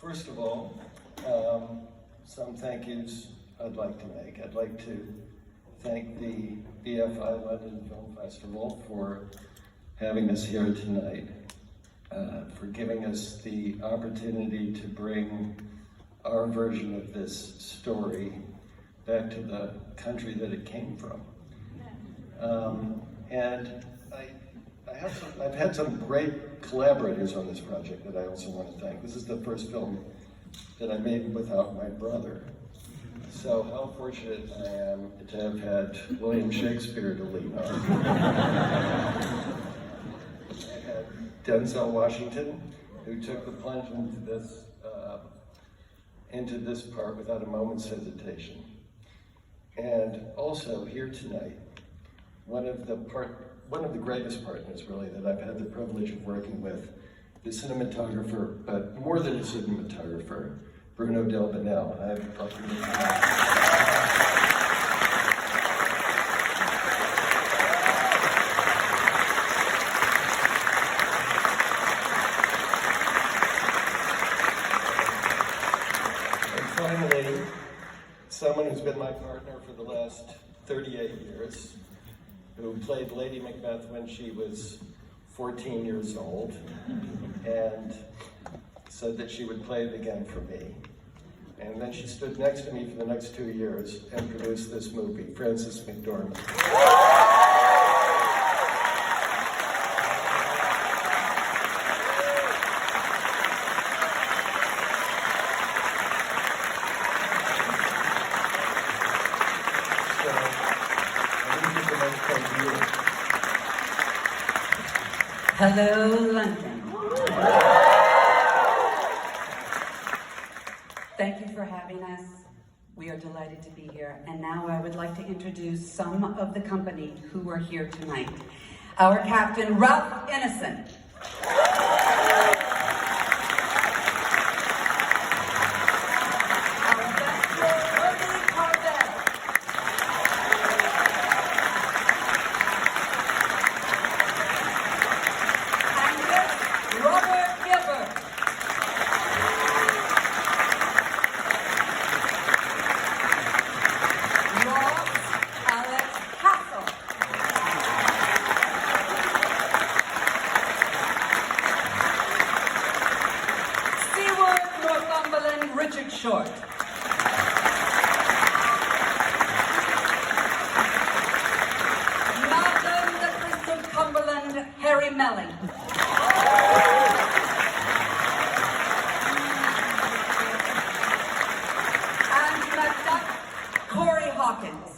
First of all, some thank yous I'd like to make. I'd like to thank the BFI London Film Festival for having us here tonight, for giving us the opportunity to bring our version of this story back to the country that it came from. And I've had some great collaborators on this project that I also want to thank. This is the first film that I made without my brother. So how fortunate I am to have had William Shakespeare to lean on. I had Denzel Washington, who took the plunge into this part without a moment's hesitation. And also here tonight, one of the greatest partners, really, that I've had the privilege of working with, the cinematographer, but more than a cinematographer, Bruno Del Benel. I have the opportunity And finally, someone who's been my partner for the last 38 years, who played Lady Macbeth when she was 14 years old, and said that she would play it again for me. And then she stood next to me for the next 2 years and produced this movie, Frances McDormand. Hello, London. Thank you for having us. We are delighted to be here. And now I would like to introduce some of the company who are here tonight. Our captain, Ralph Ineson. Short. Malcolm the Prince of Cumberland, Harry Melling. And Macduff, Corey Hawkins.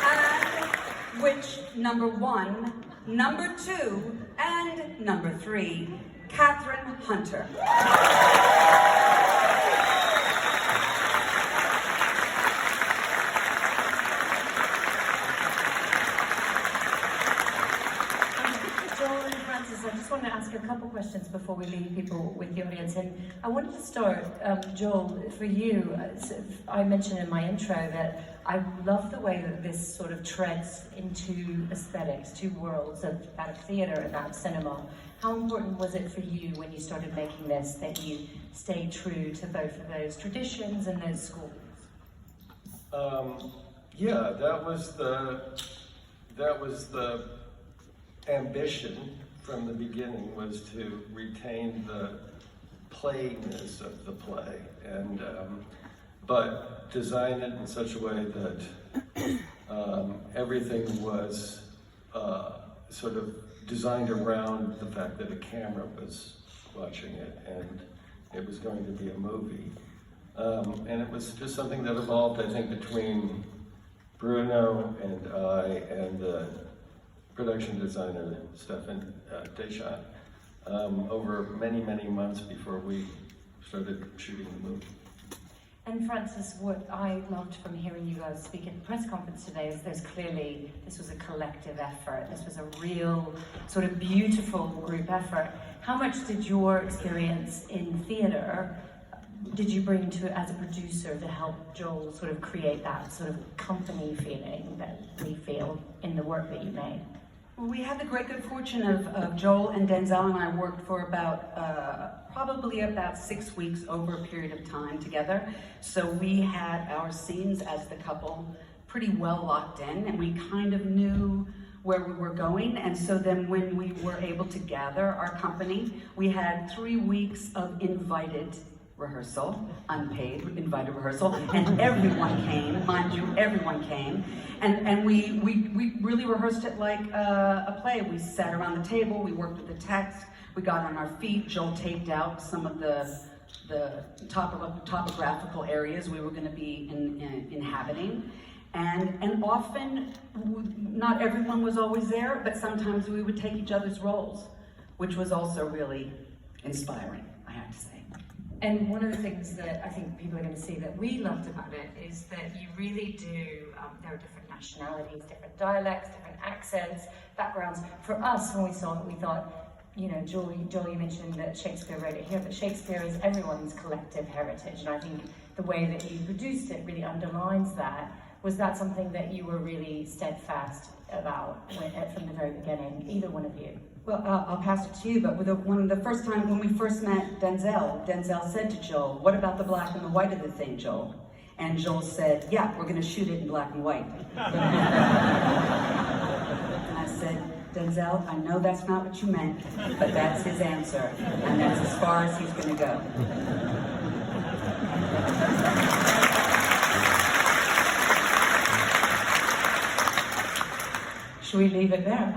And which number 1, number 2, and number 3, Catherine Hunter. Joel and Frances, I just want to ask a couple questions before we leave people with the audience. And I wanted to start, Joel, for you. I mentioned in my intro that I love the way that this sort of treads into aesthetics, two worlds of that of theatre and that of cinema. How important was it for you when you started making this that you stayed true to both of those traditions and those schools? Yeah, that was the ambition from the beginning, was to retain the playness of the play, and but design it in such a way that everything was sort of designed around the fact that a camera was watching it and it was going to be a movie. And it was just something that evolved, I think, between Bruno and I and the production designer, Stefan Deschamps, over many, many months before we started shooting the movie. And Frances, what I loved from hearing you guys speak at the press conference today is this was a collective effort. This was a real sort of beautiful group effort. How much did your experience in theatre did you bring to as a producer to help Joel sort of create that sort of company feeling that we feel in the work that you made? We had the great good fortune of Joel and Denzel and I worked for about, probably about 6 weeks over a period of time together. So we had our scenes as the couple pretty well locked in, and we kind of knew where we were going. And so then when we were able to gather our company, we had 3 weeks of invited rehearsal, unpaid invited rehearsal, and everyone came, mind you, everyone came. And we really rehearsed it like a play. We sat around the table, we worked with the text, we got on our feet. Joel taped out some of the topographical areas we were going to be inhabiting. And often, not everyone was always there, but sometimes we would take each other's roles, which was also really inspiring, I have to say. And one of the things that I think people are going to see that we loved about it is that you really do, there are different nationalities, different dialects, different accents, backgrounds. For us, when we saw it, we thought, you know, Joel, you mentioned that Shakespeare wrote it here, but Shakespeare is everyone's collective heritage. And I think the way that you produced it really underlines that. Was that something that you were really steadfast about from the very beginning, either one of you? Well, I'll pass it to you, but when we first met Denzel said to Joel, "What about the black and the white of the thing, Joel?" And Joel said, "Yeah, we're going to shoot it in black and white." And I said, "Denzel, I know that's not what you meant, but that's his answer, and that's as far as he's going to go." Should we leave it there?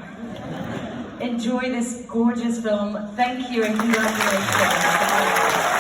Enjoy this gorgeous film. Thank you and congratulations.